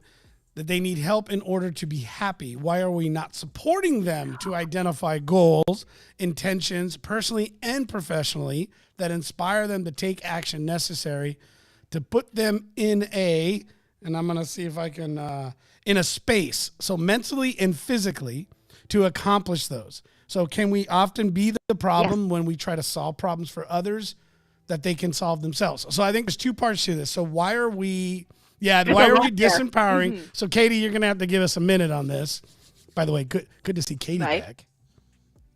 that they need help in order to be happy? Why are we not supporting them to identify goals, intentions, personally and professionally, that inspire them to take action necessary to put them in and I'm going to see if I can, in a space, so mentally and physically, to accomplish those? So can we often be the problem when we try to solve problems for others that they can solve themselves? So I think there's two parts to this. So why are we... Yeah, There's why a are lot we there. disempowering? Mhm. So, Katie, you're going to have to give us a minute on this. By the way, good to see Katie Right. back.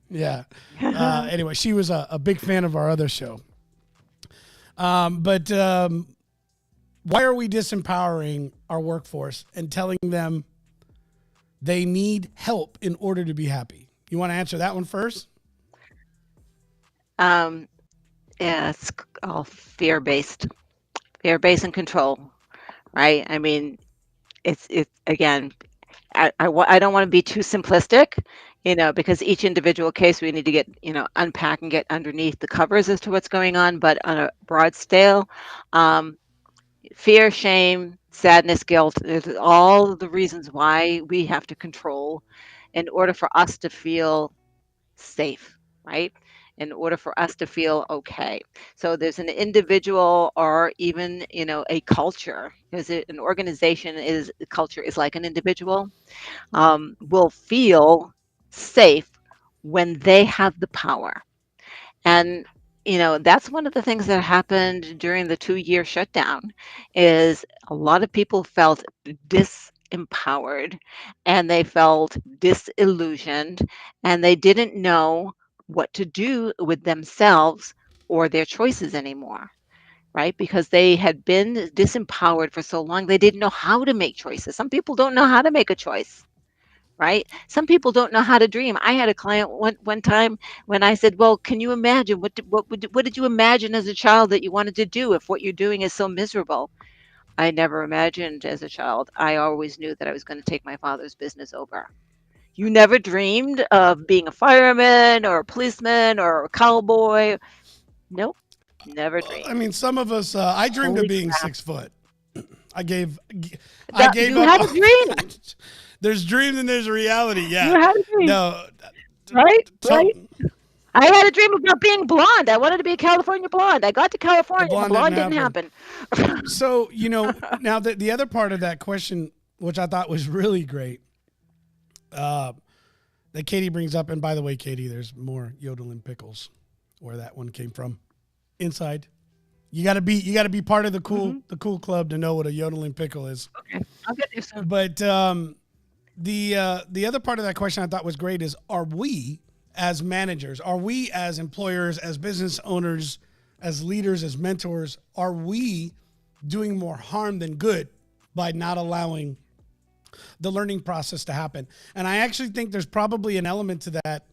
Yeah. Anyway, she was a big fan of our other show. But why are we disempowering our workforce and telling them they need help in order to be happy? You want to answer that one first? Um, yeah, it's all fear-based and control, right? I mean, it's again, I don't want to be too simplistic, because each individual case we need to get, unpack and get underneath the covers as to what's going on. But on a broad scale, um, fear, shame, sadness, guilt, there's all the reasons why we have to control in order for us to feel safe, right? In order for us to feel okay. So there's an individual or even, a culture. Is it an organization is culture is like an individual, will feel safe when they have the power. And that's one of the things that happened during the 2-year shutdown is a lot of people felt disempowered and they felt disillusioned and they didn't know what to do with themselves or their choices anymore, right? Because they had been disempowered for so long, they didn't know how to make choices. Some people don't know how to make a choice, right? Some people don't know how to dream. I had a client one time when I said, "Well, can you imagine what did you imagine as a child that you wanted to do if what you're doing is so miserable?" I never imagined as a child. I always knew that I was going to take my father's business over. You never dreamed of being a fireman or a policeman or a cowboy? Nope, never I dreamed. mean, some of us. I dreamed of Holy being crap! 6 foot. I gave. I That gave you up. had a dream. There's dreams and there's reality. You Yeah. had a dream, No. right? Tell Right. I had a dream about being blonde. I wanted to be a California blonde. I got to the California and the blonde didn't blonde didn't happen. happen. So now the other part of that question, which I thought was really great, uh, that Katie brings up. And by the way, Katie, there's more yodeling pickles, where that one came from. Inside. You gotta be part of Hmm. the cool club to know what a yodeling pickle is. Okay, I'll get there soon. But the other part of that question I thought was great is: are we as managers, are we as employers, as business owners, as leaders, as mentors, are we doing more harm than good by not allowing the learning process to happen? And I actually think there's probably an element to that,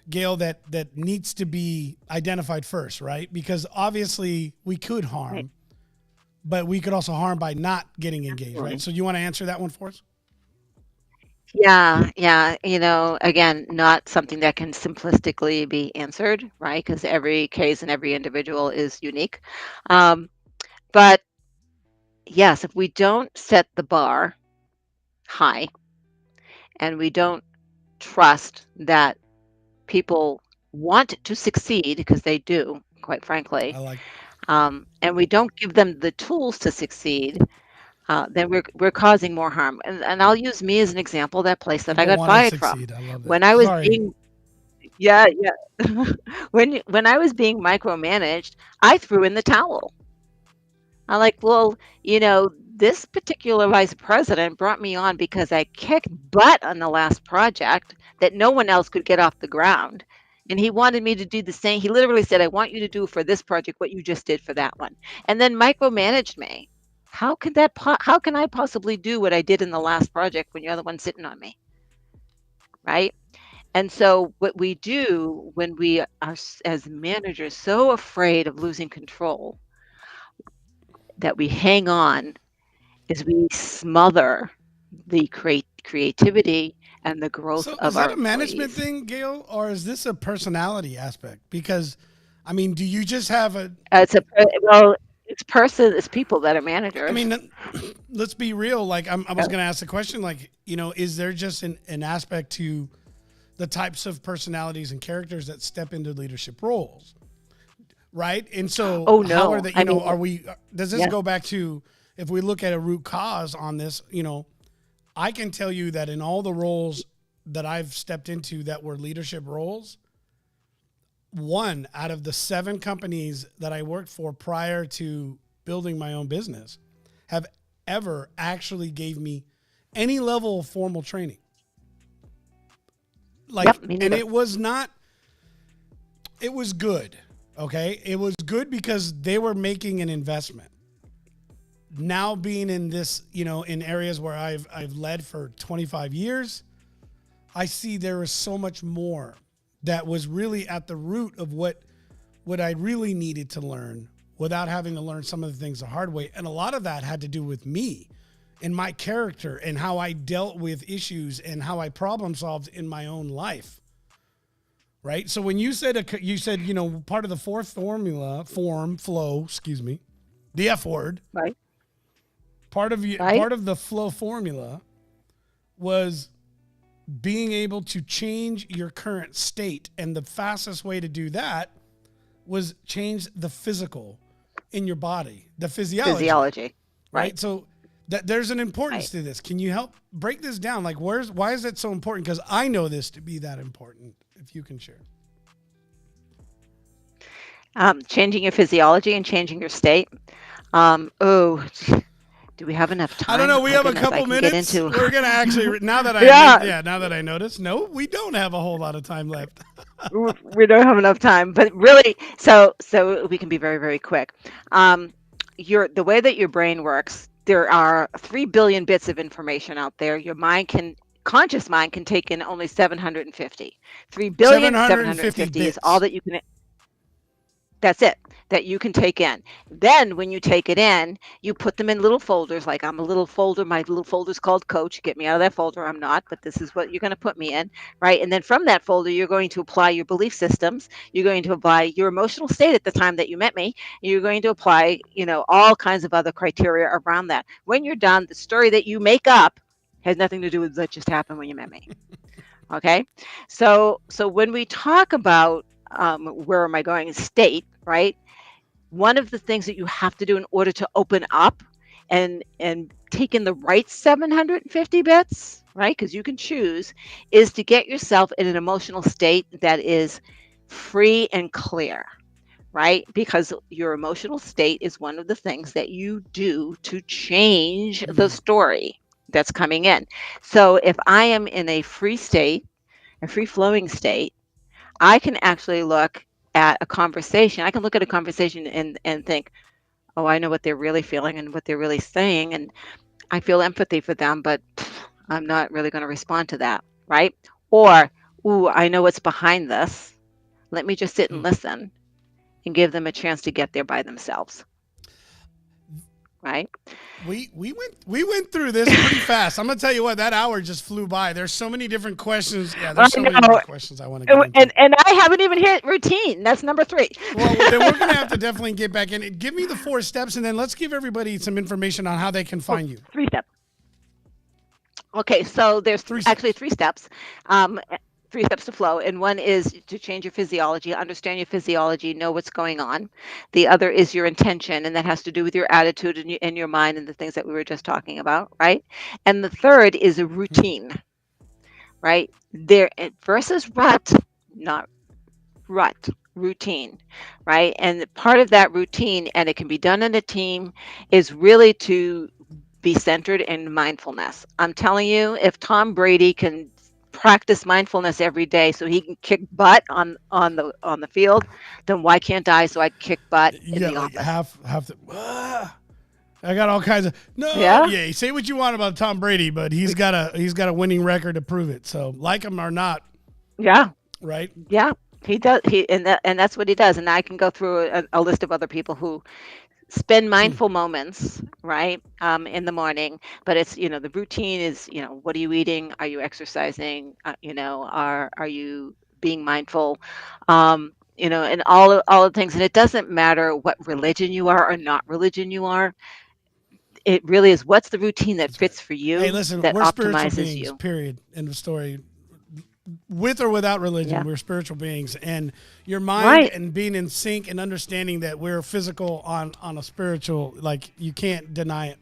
Gail, that needs to be identified first, right? Because obviously we could Right. harm, but we could also harm by not getting engaged, right? Absolutely. So you want to answer that one for us? Yeah, yeah. Again, not something that can simplistically be answered, right? Because every case and every individual is unique. Um, but yes, if we don't set the bar high and we don't trust that people want to succeed, because they do, quite I frankly, like and we don't give them the tools to succeed, then we're causing more harm. And I'll use me as an example, that place that I people got want to fired from. succeed. I love that. When I was Sorry. being Yeah, yeah. When I was being micromanaged, I threw in the towel. I'm like, "Well, this particular vice president brought me on because I kicked butt on the last project that no one else could get off the ground. And he wanted me to do the same. He literally said, I want you to do for this project what you just did for that one. And then micromanaged me. How can I possibly do what I did in the last project when you're the one sitting on me? Right? And so what we do when we are as managers so afraid of losing control that we hang on is we smother the creativity and the growth So of is our that a management employees. thing, Gail, or is this a personality aspect? Because, I mean, do you just have a? Well, it's people that are I managers. mean, let's be real. Like, I was Yep. going to ask the question, like, is there just an aspect to the types of personalities and characters that step into leadership roles, right? And so, Oh how are no. they? I mean, Are we? Does this yeah. go back to if we look at a root cause on this? I can tell you that in all the roles that I've stepped into that were leadership roles, one out of the 7 companies that I worked for prior to building my own business have ever actually gave me any level of formal training. Yep, Like, me and neither. it was not it was good. Okay. It was good because they were making an investment. Now being in this, in areas where I've led for 25 years, I see there is so much more that was really at the root of what I really needed to learn without having to learn some of the things the hard way. And a lot of that had to do with me and my character and how I dealt with issues and how I problem solved in my own life. Right. So when you said, part of the fourth flow, the F word, Right. part of the flow formula was being able to change your current state. And the fastest way to do that was change the physical in your body, the physiology. Right. So there's an importance to this. Can you help break this down? Like, why is it so important? Because I know this to be that important. If you can share. Changing your physiology and changing your state. Do we have enough time? I don't know. We have a couple minutes. We're going to actually, now that I noticed, no, we don't have a whole lot of time left. We don't have enough time, but really, so we can be very, very quick. The way that your brain works, there are 3 billion bits of information out there. Your conscious mind can take in only 750. 3 billion, 750 is all that you can. That's it, that you can take in. Then when you take it in, you put them in little folders. Like I'm a little folder. My little folder's called Coach. Get me out of that folder. I'm not, but this is what you're going to put me in, right? And then from that folder, you're going to apply your belief systems. You're going to apply your emotional state at the time that you met me. You're going to apply, all kinds of other criteria around that. When you're done, the story that you make up has nothing to do with what just happened when you met me. Okay? So when we talk about where am I going? State, right? One of the things that you have to do in order to open up and take in the right 750 bits, right? Because you can choose, is to get yourself in an emotional state that is free and clear, right? Because your emotional state is one of the things that you do to change the story that's coming in. So if I am in a free state, a free flowing state, I can actually look at a conversation. I can look at a conversation and think, oh, I know what they're really feeling and what they're really saying. And I feel empathy for them, but I'm not really going to respond to that, right? Or, ooh, I know what's behind this. Let me just sit and listen and give them a chance to get there by themselves. Right? We went through this pretty fast. I'm gonna tell you what, that hour just flew by. There's so many different questions. Yeah, there's so many different questions I want to get into. And I haven't even hit routine. That's number 3. Well, then we're gonna have to definitely get back in. Give me the 4 steps, and then let's give everybody some information on how they can find you. 3 steps. Okay, so there's actually 3 steps. 3 steps to flow, and one is to change your physiology, understand your physiology, know what's going on. The other is your intention, and that has to do with your attitude and your mind and the things that we were just talking about, right? And the third is a routine, right? There versus rut, not rut, routine, right? And part of that routine, and it can be done in a team, is really to be centered in mindfulness. I'm telling you, if Tom Brady can practice mindfulness every day so he can kick butt on the field, then why can't I? So I kick butt in the office. Have to. I got all kinds of Yeah, say what you want about Tom Brady, but he's got a winning record to prove it. So like him or not. Yeah. Right. Yeah, he does. And that's what he does. And I can go through a list of other people who spend mindful moments, right, in the morning. But it's, the routine is, what are you eating? Are you exercising? Are you being mindful? And all the things. And it doesn't matter what religion you are or not religion you are. It really is, what's the routine that fits for you? Hey, listen, that we're optimizes spiritual beings, you. period. End of story. With or without religion, we're spiritual beings, and your mind and being in sync and understanding that we're physical on a spiritual, like, you can't deny it.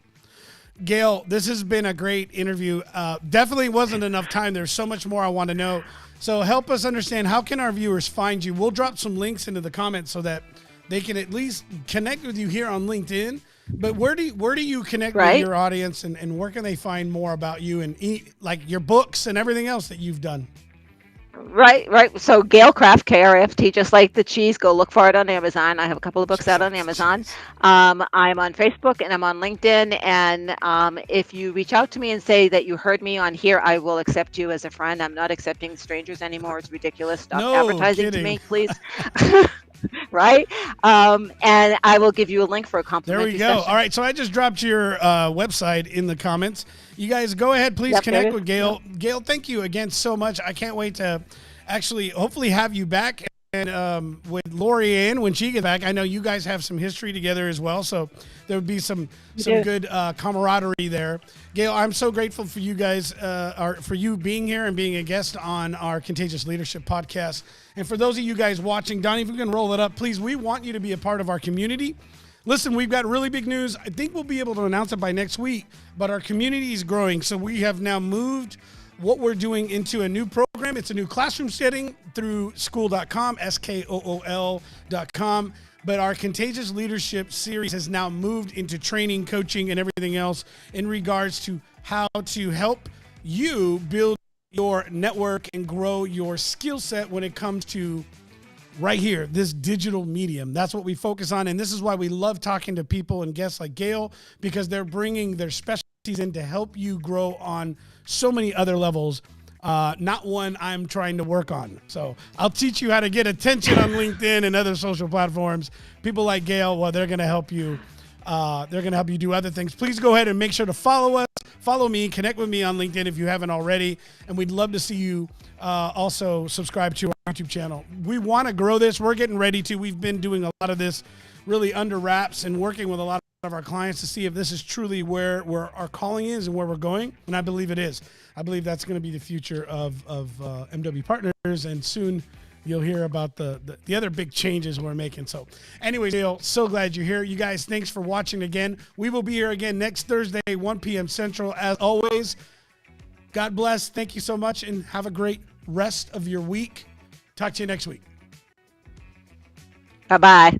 Gail, this has been a great interview. Definitely wasn't enough time. There's so much more I want to know. So help us understand, how can our viewers find you? We'll drop some links into the comments so that they can at least connect with you here on LinkedIn. But where do you connect with your audience, and where can they find more about you and like your books and everything else that you've done? Right. So Gail Kraft, KRFT, just like the cheese. Go look for it on Amazon. I have a couple of books out on Amazon. Jeez. I'm on Facebook and I'm on LinkedIn. And if you reach out to me and say that you heard me on here, I will accept you as a friend. I'm not accepting strangers anymore. It's ridiculous. Stop No advertising to kidding. me, please. Right. And I will give you a link for a There complimentary we go. session. All right, so I just dropped your website in the comments. You guys go ahead, please Yep, there it connect is. with Gail. Gail, thank you again so much. I can't wait to actually hopefully have you back and with Lori Ann when she gets back. I know you guys have some history together as well, so there would be some do. good camaraderie there. Gail, I'm so grateful for you guys, for you being here and being a guest on our Contagious Leadership podcast. And for those of you guys watching, Donnie, if we can roll it up, please, we want you to be a part of our community. Listen, we've got really big news. I think we'll be able to announce it by next week, but our community is growing. So we have now moved what we're doing into a new program. It's a new classroom setting through school.com, SKOOL.com. But our Contagious Leadership series has now moved into training, coaching, and everything else in regards to how to help you build your network and grow your skill set when it comes to right here, this digital medium. That's what we focus on. And this is why we love talking to people and guests like Gail, because they're bringing their specialties in to help you grow on so many other levels. Not one I'm trying to work on. So I'll teach you how to get attention on LinkedIn and other social platforms. People like Gail, well, they're going to help you. They're going to help you do other things. Please go ahead and make sure to follow us, follow me, connect with me on LinkedIn if you haven't already. And we'd love to see you also subscribe to our YouTube channel. We want to grow this. We're getting ready to. We've been doing a lot of this really under wraps and working with a lot of our clients to see if this is truly where our calling is and where we're going. And I believe it is. I believe that's going to be the future of MW Partners. And soon you'll hear about the other big changes we're making. So anyways, Dale, so glad you're here. You guys, thanks for watching again. We will be here again next Thursday, 1 p.m. Central. As always, God bless. Thank you so much and have a great rest of your week. Talk to you next week. Bye-bye.